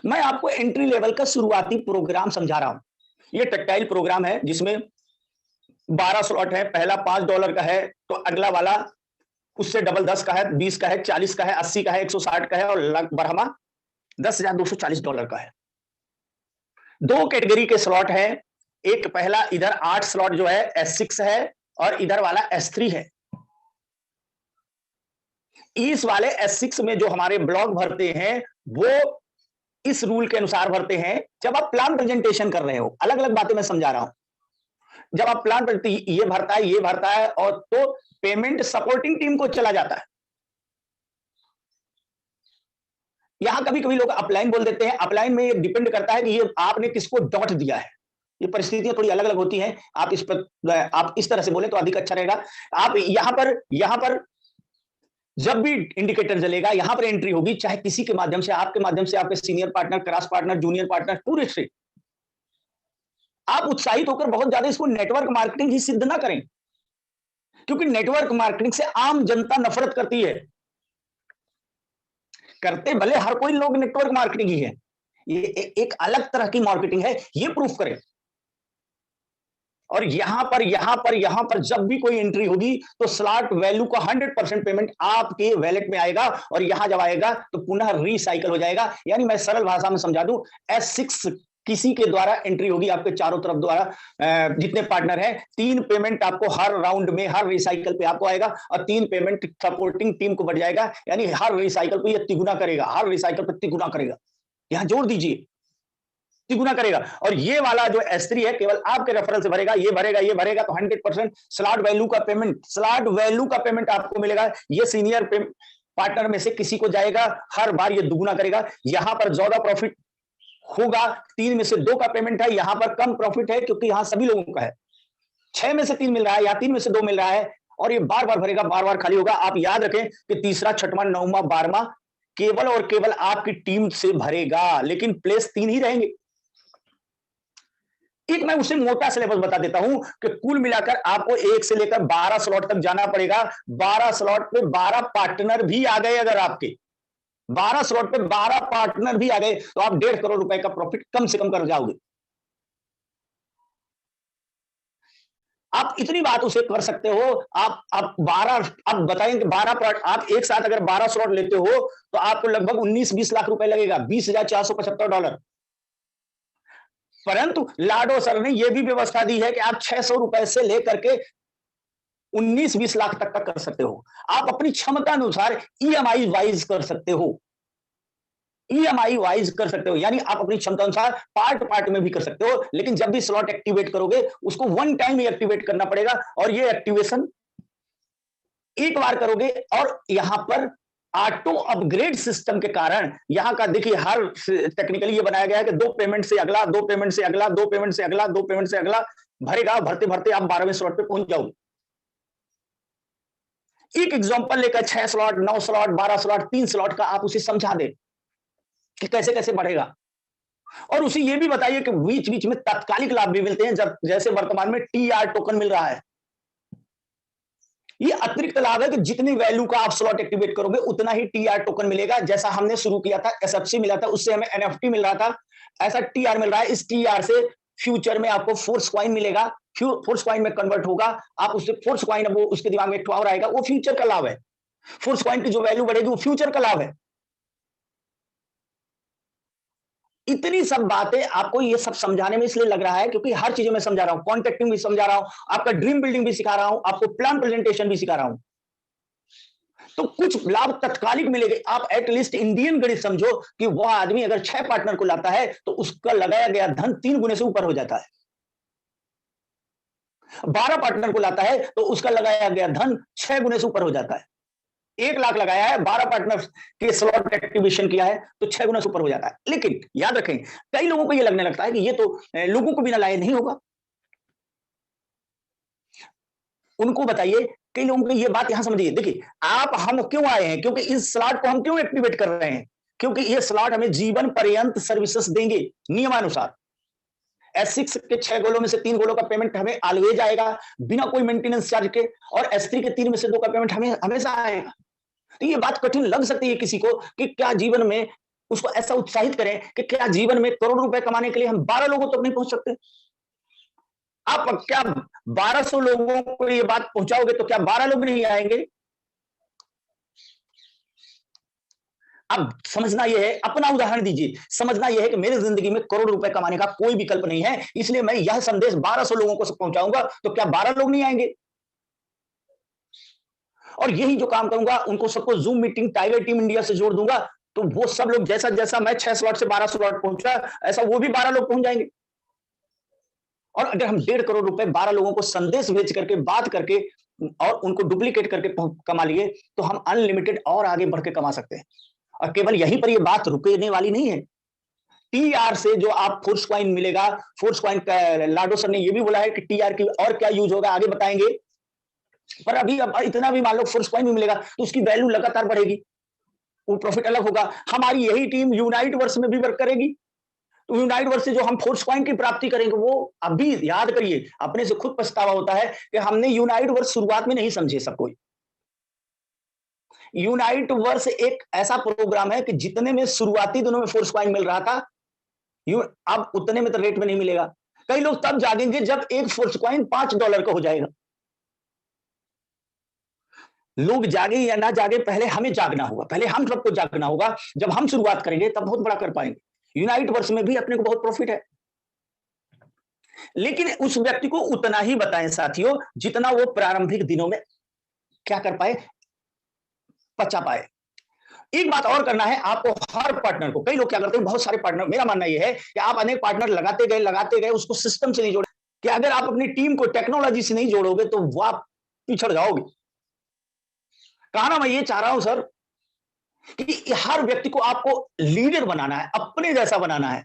मैं आपको एंट्री लेवल का शुरुआती प्रोग्राम समझा रहा हूं। ये टेक्टाइल प्रोग्राम है जिसमें 12 स्लॉट है। पहला $5 का है, तो अगला वाला उससे डबल 10 का है, 20 का है, 40 का है, 80 का है, 160 का है, और बरहमा $10,240 का है। दो कैटेगरी के स्लॉट हैं, एक पहला इधर 8 स्लॉट जो है S6 है, और इधर वाला S3 है। इस वाले S6 में जो हमारे ब्लॉक भरते हैं वो इस रूल के अनुसार भरते हैं। जब आप प्लान प्रेजेंटेशन कर रहे हो, अलग अलग बातें मैं समझा रहा हूं, जब आप प्लान पर ये भरता है, ये भरता है, और तो पेमेंट सपोर्टिंग टीम को चला जाता है। यहां कभी कभी लोग अपलाइन बोल देते हैं। अपलाइन में ये डिपेंड करता है कि ये आपने किसको डॉट दिया है। ये परिस्थितियां थोड़ी अलग अलग होती हैं। आप इस पर आप इस तरह से बोले तो अधिक अच्छा रहेगा। आप यहां पर जब भी इंडिकेटर जलेगा, यहां पर एंट्री होगी, चाहे किसी के माध्यम से, आपके माध्यम से, आपके senior partner, cross partner, junior partner, पूरे से आप उत्साहित होकर बहुत ज्यादा इसको नेटवर्क मार्केटिंग ही सिद्ध ना करें, क्योंकि नेटवर्क मार्केटिंग से आम जनता नफरत करती है। करते भले हर कोई लोग नेटवर्क मार्केटिंग ही है, ये एक अलग तरह की मार्केटिंग है, ये प्रूफ करें। और यहां पर जब भी कोई एंट्री होगी तो स्लॉट वैल्यू का 100% पेमेंट आपके वैलेट में आएगा, और यहां जब आएगा तो पुनः रिसाइकल हो जाएगा। यानी मैं सरल भाषा में समझा दूं, S6 किसी के द्वारा एंट्री होगी आपके चारों तरफ द्वारा, जितने पार्टनर हैं, 3 पेमेंट आपको हर राउंड में, हर रिसाइकल पे आपको आएगा, और 3 पेमेंट सपोर्टिंग टीम को बढ़ जाएगा। यानी हर रिसाइकल पे ये तिगुना करेगा, हर रिसाइकल पे तिगुना करेगा। यहां जोड़ दीजिए, तिगुना करेगा। और ये वाला जो S3 है केवल आपके रेफरल से भरेगा, ये भरेगा तो 100% स्लॉट वैल्यू का पेमेंट आपको मिलेगा। ये सीनियर पार्टनर में से किसी को जाएगा, हर बार ये दुगुना करेगा। यहां पर ज्यादा प्रॉफिट होगा, 3 में से 2 का पेमेंट है, यहां पर कम प्रॉफिट है क्योंकि यहां सभी लोगों का है। 6 में से 3 मिल रहा है या 3 में से 2 मिल रहा है, और ये बार बार भरेगा, बार बार खाली होगा। आप याद रखें कि तीसरा, छठवां, नौवां, 12वां केवल और केवल आपकी टीम से भरेगा, लेकिन प्लेस 3 ही रहेंगे। एक मैं उसे मोटा सिलेबस बता देता हूं कि कुल मिलाकर आपको 1 से लेकर 12 स्लॉट तक जाना पड़ेगा। 12 स्लॉट पे 12 पार्टनर भी आ गए, अगर आपके 12 स्लॉट पे 12 पार्टनर भी आ गए तो आप 1.5 करोड़ रुपए का प्रॉफिट कम से कम कर जाओगे। आप इतनी बात उसे कर सकते हो। आप 12, आप बताएंगे 12 आप एक साथ अगर 12 स्लॉट लेते हो तो आपको लगभग 19-20 लाख रुपए लगेगा, $20,475। परंतु लाडो सर ने यह भी व्यवस्था दी है कि आप 600 रुपए से लेकर के 19-20 लाख तक का कर सकते हो। आप अपनी क्षमता अनुसार ईएमआई वाइज कर सकते हो, ईएमआई वाइज कर सकते हो, यानी आप अपनी क्षमता अनुसार पार्ट पार्ट में भी कर सकते हो। लेकिन जब भी स्लॉट एक्टिवेट करोगे उसको वन टाइम ही एक्टिवेट करना पड़ेगा, और ये एक्टिवेशन एक बार करोगे। और यहां पर ऑटो अपग्रेड सिस्टम के कारण यहां का देखिए, हर टेक्निकली ये बनाया गया है कि 2 पेमेंट से अगला, 2 पेमेंट से अगला, 2 पेमेंट से अगला, 2 पेमेंट से अगला भरेगा। भरते भरते आप 12वें स्लॉट पे पहुंच जाओगे। एक एग्जांपल लेकर 6 स्लॉट, 9 स्लॉट, 12 स्लॉट, 3 स्लॉट का आप उसे समझा दे कि कैसे कैसे बढ़ेगा। और उसे ये भी बताइए कि बीच बीच में तात्कालिक लाभ भी मिलते हैं, जब जैसे वर्तमान में TR टोकन मिल रहा है। ये अतिरिक्त लाभ है कि जितनी वैल्यू का आप स्लॉट एक्टिवेट करोगे उतना ही TR टोकन मिलेगा। जैसा हमने शुरू किया था, SFC मिला था, उससे हमें NFT मिल रहा था, ऐसा TR मिल रहा है। इस TR से फ्यूचर में आपको फोर्स कॉइन मिलेगा, फोर्स कॉइन में कन्वर्ट होगा। आप उससे फोर्स कॉइन, वो उसके दिमाग में एक और आएगा, वो फ्यूचर का लाभ है। फोर्स कॉइन की जो वैल्यू बढ़ेगी वो फ्यूचर का लाभ है। इतनी सब बातें आपको ये सब समझाने में इसलिए लग रहा है क्योंकि हर चीज में समझा रहा हूं, कॉन्टेक्टिंग भी समझा रहा हूं, आपका ड्रीम बिल्डिंग भी सिखा रहा हूं, आपको प्लान प्रेजेंटेशन भी सिखा रहा हूं। तो कुछ लाभ तत्कालिक मिलेंगे। आप एटलीस्ट इंडियन गणित समझो कि वह आदमी अगर 6 पार्टनर को लाता है तो उसका लगाया गया धन 3 गुने से ऊपर हो जाता है। 12 पार्टनर को लाता है तो उसका लगाया गया धन 6 गुने से ऊपर हो जाता है। 1 लाख लगाया है, 12 पार्टनर के स्लॉट एक्टिवेशन किया है तो 6 गुना से ऊपर हो जाता है। लेकिन याद रखें, कई लोगों को यह लगने लगता है कि ये तो लोगों को बिना लाए नहीं होगा। उनको बताइए, कई लोगों को ये बात यहां समझिए। देखिए, आप हम क्यों आए हैं, क्योंकि इस स्लॉट को हम क्यों एक्टिवेट कर रहे हैं, क्योंकि ये स्लॉट हमें जीवन पर्यंत सर्विसेज देंगे नियमानुसार। S6 के 6 गोलों में से 3 गोलों का पेमेंट हमें ऑलवेज आएगा बिना कोई मेंटेनेंस चार्ज के, और S3 के 3 में से 2 का पेमेंट हमें हमेशा आएगा। तो ये बात कठिन लग सकती है किसी को कि क्या जीवन में उसको ऐसा उत्साहित करें कि क्या जीवन में करोड़ रुपए कमाने के लिए हम 12 लोगों तक नहीं पहुंच सकते। आप क्या 1200 लोगों को ये बात पहुंचाओगे तो क्या 12 लोग नहीं आएंगे। अब समझना यह है, अपना उदाहरण दीजिए, समझना यह है कि मेरी जिंदगी में करोड़ रुपए कमाने का कोई विकल्प नहीं है, इसलिए मैं यह संदेश 1200 लोगों को पहुंचाऊंगा तो क्या 12 लोग नहीं आएंगे। और यही जो काम करूंगा, उनको सबको zoom meeting tiger team India से जोड़ दूंगा, तो वो सब लोग जैसा जैसा मैं 6 स्लॉट से 12 स्लॉट पहुंचा, ऐसा वो भी 12 लोग पहुंच जाएंगे। और अगर हम 1.5 करोड़ रुपए 12 लोगों को संदेश भेज करके बात करके और उनको डुप्लीकेट करके कमा लिए, तो हम अनलिमिटेड और आगे बढ़ के कमा सकते हैं। और केवल यहीं पर ये बात रुकने वाली नहीं है। टीआर से जो आप फोर्स कॉइन मिलेगा, फोर्स कॉइन लाडो सर ने ये भी बोला है कि टीआर की और क्या यूज होगा आगे बताएंगे। पर अभी अब इतना भी मान लो फोर्स कॉइन भी मिलेगा तो उसकी वैल्यू लगातार बढ़ेगी, वो प्रॉफिट अलग होगा। हमारी यही टीम यूनाइट वर्स में भी वर्क करेगी, तो यूनाइट वर्स से जो हम फोर्स कॉइन की प्राप्ति करेंगे वो अभी याद करिए, अपने से खुद पछतावा होता है कि हमने यूनाइट वर्स शुरुआत में नहीं समझे सब कोई। यूनाइट वर्स एक ऐसा प्रोग्राम है कि जितने में शुरुआती दिनों में फोर्स कॉइन मिल रहा था, अब उतने में तो रेट में नहीं मिलेगा। कई लोग तब जागेंगे जब एक फोर्स कॉइन $5 का हो जाएगा। लोग जागे या ना जागे, पहले हमें जागना होगा, पहले हम सबको जागना होगा। जब हम शुरुआत करेंगे तब बहुत बड़ा कर पाएंगे। यूनाइट वर्स में भी अपने को बहुत प्रॉफिट है, लेकिन उस व्यक्ति को उतना ही बताएं साथियों जितना वो प्रारंभिक दिनों में क्या कर पाए, पचा पाए। एक बात और करना है आपको, हर पार्टनर को, कई लोग क्या करते हैं, बहुत सारे पार्टनर, मेरा मानना यह है कि आप अनेक पार्टनर लगाते गए, उसको सिस्टम से नहीं जोड़े, कि अगर आप अपनी टीम को टेक्नोलॉजी से नहीं जोड़ोगे तो वो आप पिछड़ जाओगे। कहना मैं ये चाह रहा हूं सर कि हर व्यक्ति को आपको लीडर बनाना है, अपने जैसा बनाना है।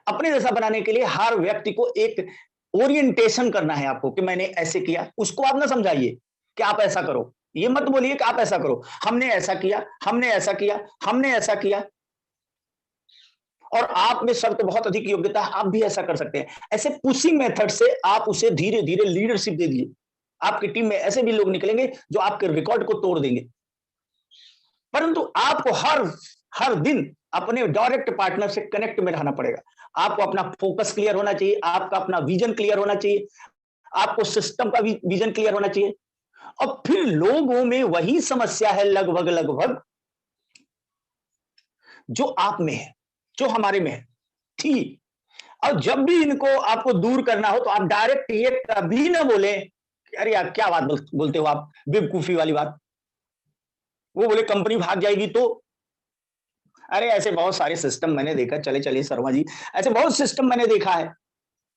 अपने जैसा बनाने के लिए हर व्यक्ति को एक ओरिएंटेशन करना है आपको, कि मैंने ऐसे किया, उसको आप ना समझाइए कि आप ऐसा करो, ये मत बोलिए कि आप ऐसा करो, हमने ऐसा किया, हमने ऐसा किया, हमने ऐसा किया, और आप में सर तो बहुत अधिक योग्यता है, आप भी ऐसा कर सकते हैं। ऐसे पुशिंग मेथड से आप उसे धीरे धीरे लीडरशिप दे दीजिए। आपकी टीम में ऐसे भी लोग निकलेंगे जो आपके रिकॉर्ड को तोड़ देंगे। परंतु आपको हर दिन अपने डायरेक्ट पार्टनर से कनेक्ट में रहना पड़ेगा। आपको अपना फोकस क्लियर होना चाहिए, आपका अपना विजन क्लियर होना चाहिए, आपको सिस्टम का विजन क्लियर होना चाहिए। और फिर लोगों में वही समस्या है लगभग जो आप में है, जो हमारे में है थी। और जब भी इनको आपको दूर करना हो तो आप डायरेक्ट ये कभी ना बोले अरे यार क्या बात बोलते हो आप, बेवकूफी वाली बात। वो बोले कंपनी भाग जाएगी तो, अरे ऐसे बहुत सारे सिस्टम मैंने देखा, चले शर्मा जी, ऐसे बहुत सिस्टम मैंने देखा है।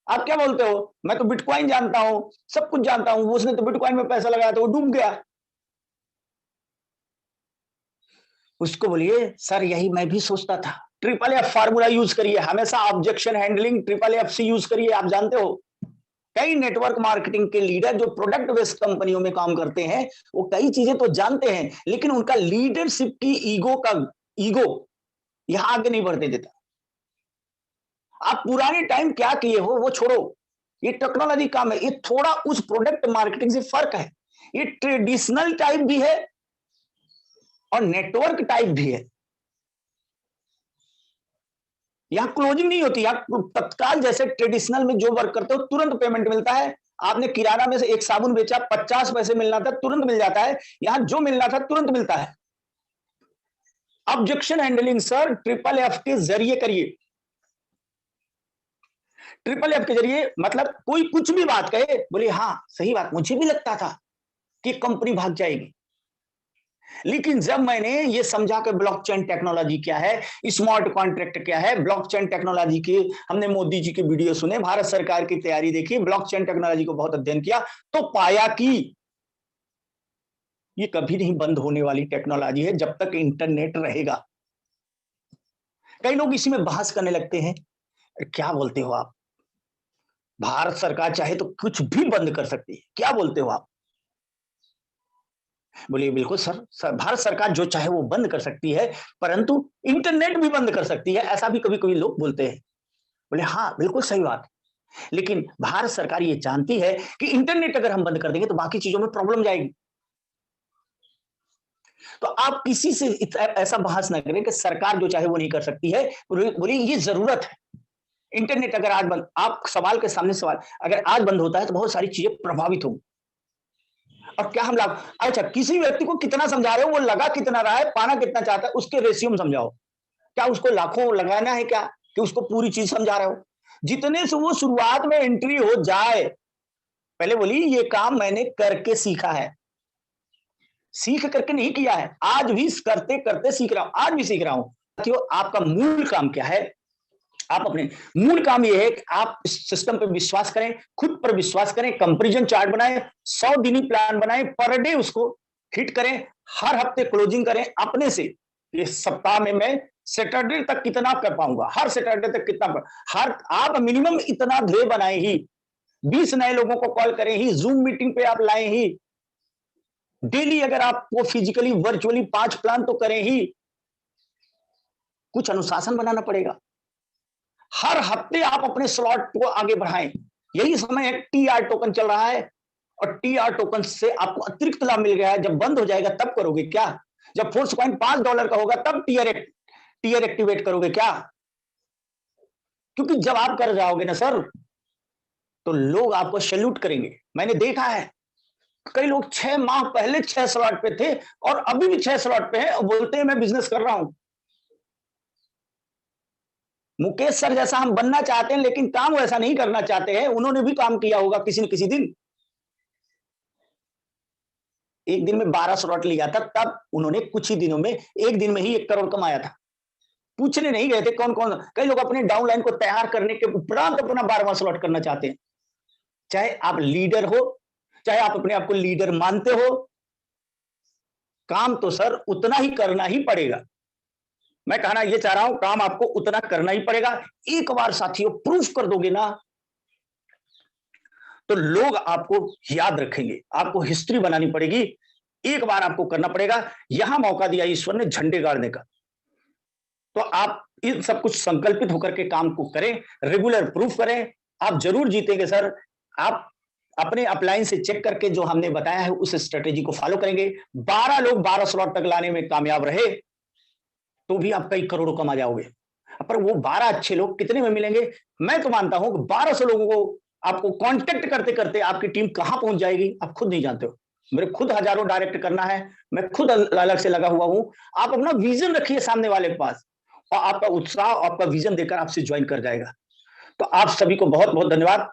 आप क्या बोलते हो, मैं तो बिटकॉइन जानता हूं, सब कुछ जानता हूं, उसने तो बिटकॉइन में पैसा लगाया तो वो डूब गया। उसको बोलिए सर यही मैं भी सोचता था, FFF फार्मूला यूज करिए, हमेशा ऑब्जेक्शन हैंडलिंग FFF यूज करिए। आप जानते हो कई नेटवर्क मार्केटिंग के लीडर जो प्रोडक्ट बेस्ड कंपनियों में काम करते हैं, वो कई चीजें तो जानते हैं, लेकिन उनका लीडरशिप की ईगो यहां आगे नहीं बढ़ते देता। आप पुराने टाइम क्या किए हो वो छोड़ो, ये टेक्नोलॉजी काम है, ये थोड़ा उस प्रोडक्ट मार्केटिंग से फर्क है। ये ट्रेडिशनल टाइप भी है और नेटवर्क टाइप भी है। यहां क्लोजिंग नहीं होती, यहां तत्काल जैसे ट्रेडिशनल में जो वर्क करते हो तुरंत पेमेंट मिलता है। आपने किराना में से एक साबुन बेचा, 50 पैसे मिलना था, तुरंत मिल जाता है। यहां जो मिलना था तुरंत मिलता है। ऑब्जेक्शन हैंडलिंग सर FFF के जरिए करिए। FFF के जरिए मतलब कोई कुछ भी बात कहे, बोले हाँ सही बात, मुझे भी लगता था कि कंपनी भाग जाएगी, लेकिन जब मैंने ये समझा कि ब्लॉकचेन टेक्नोलॉजी क्या है, स्मार्ट कॉन्ट्रैक्ट क्या है, ब्लॉकचेन टेक्नोलॉजी की हमने मोदी जी के वीडियो सुने, भारत सरकार की तैयारी देखी, ब्लॉकचेन टेक्नोलॉजी को बहुत अध्ययन किया, तो पाया कि ये कभी नहीं बंद होने वाली टेक्नोलॉजी है जब तक इंटरनेट रहेगा। कई लोग इसी में बहस करने लगते हैं, क्या बोलते हो आप, भारत सरकार चाहे तो कुछ भी बंद कर सकती है, क्या बोलते हो आप। बोलिए बिल्कुल सर, भारत सरकार जो चाहे वो बंद कर सकती है, परंतु इंटरनेट भी बंद कर सकती है, ऐसा भी कभी कभी लोग बोलते हैं। बोले हाँ बिल्कुल सही बात, लेकिन भारत सरकार ये जानती है कि इंटरनेट अगर हम बंद कर देंगे तो बाकी चीजों में प्रॉब्लम जाएगी। तो आप किसी से ऐसा बहस ना करें कि सरकार जो चाहे वो नहीं कर सकती है। बोलिए ये जरूरत है। इंटरनेट अगर आज बंद, आप सवाल के सामने सवाल, अगर आज बंद होता है तो बहुत सारी चीजें प्रभावित होंगी। और क्या हम लाभ, अच्छा किसी व्यक्ति को कितना समझा रहे हो, वो लगा कितना रहा है, पाना कितना चाहता है, उसके रेशियो में समझाओ। क्या उसको लाखों लगाना है क्या, कि उसको पूरी चीज समझा रहे हो। जितने से वो शुरुआत में एंट्री हो जाए, पहले बोली ये काम मैंने करके सीखा है, सीख करके नहीं किया है, आज भी करते करते सीख रहा हूं, आज भी सीख रहा हूं। साथियों आपका मूल काम क्या है, आप अपने मूल काम यह है कि आप इस सिस्टम पर विश्वास करें, खुद पर विश्वास करें, कंपैरिजन चार्ट बनाएं, 100 दिनी प्लान बनाएं, पर डे उसको हिट करें, हर हफ्ते क्लोजिंग करें अपने से। इस सप्ताह में मैं सैटरडे तक कितना कर पाऊंगा, हर सैटरडे तक कितना हर आप मिनिमम इतना ध्येय बनाए ही, 20 नए लोगों को कॉल करें ही, जूम मीटिंग पे आप लाए ही, डेली अगर आपको फिजिकली वर्चुअली 5 प्लान तो करें ही, कुछ अनुशासन बनाना पड़ेगा। हर हफ्ते आप अपने स्लॉट को आगे बढ़ाएं। यही समय है, टीआर टोकन चल रहा है और टीआर टोकन से आपको अतिरिक्त लाभ मिल गया है। जब बंद हो जाएगा तब करोगे क्या? जब फोर्स कॉइन $5 का होगा तब टीआर एक्टिवेट करोगे क्या? क्योंकि जब आप कर जाओगे ना सर, तो लोग आपको सैल्यूट करेंगे। मैंने देखा है कई लोग 6 माह पहले 6 स्लॉट पे थे और अभी भी 6 स्लॉट पे हैं और बोलते हैं मैं बिजनेस कर रहा हूं। मुकेश सर जैसा हम बनना चाहते हैं, लेकिन काम वैसा नहीं करना चाहते हैं। उन्होंने भी काम किया होगा किसी न किसी दिन। एक दिन में 12 स्लॉट लिया था, तब उन्होंने कुछ ही दिनों में, एक दिन में ही 1 करोड़ कमाया था। पूछने नहीं गए थे कौन कौन। कई लोग अपने डाउनलाइन को तैयार करने के उपरांत अपना 12वां स्लॉट करना चाहते हैं। चाहे आप लीडर हो, चाहे आप अपने आप को लीडर मानते हो, काम तो सर उतना ही करना ही पड़ेगा। मैं कहना ये चाह रहा हूं, काम आपको उतना करना ही पड़ेगा। एक बार साथियों प्रूफ कर दोगे ना, तो लोग आपको याद रखेंगे। आपको हिस्ट्री बनानी पड़ेगी, एक बार आपको करना पड़ेगा। यहां मौका दिया ईश्वर ने झंडे गाड़ने का, तो आप इन सब कुछ संकल्पित होकर के काम को करें, रेगुलर प्रूफ करें, आप जरूर जीतेंगे सर। आप अपने अपलाइन से चेक करके जो हमने बताया है उस स्ट्रेटेजी को फॉलो करेंगे, 12 लोग 12 स्लॉट तक लाने में कामयाब रहे तो भी आप कई करोड़ों कमा जाओगे। पर वो 12 अच्छे लोग कितने में मिलेंगे? मैं तो मानता हूं कि 1200 लोगों को आपको कांटेक्ट करते करते आपकी टीम कहां पहुंच जाएगी आप खुद नहीं जानते हो। मेरे खुद हजारों डायरेक्ट करना है, मैं खुद अलग से लगा हुआ हूं। आप अपना विजन रखिए सामने वाले के पास, और आपका उत्साह, आपका विजन देकर आपसे ज्वाइन कर जाएगा। तो आप सभी को बहुत बहुत धन्यवाद।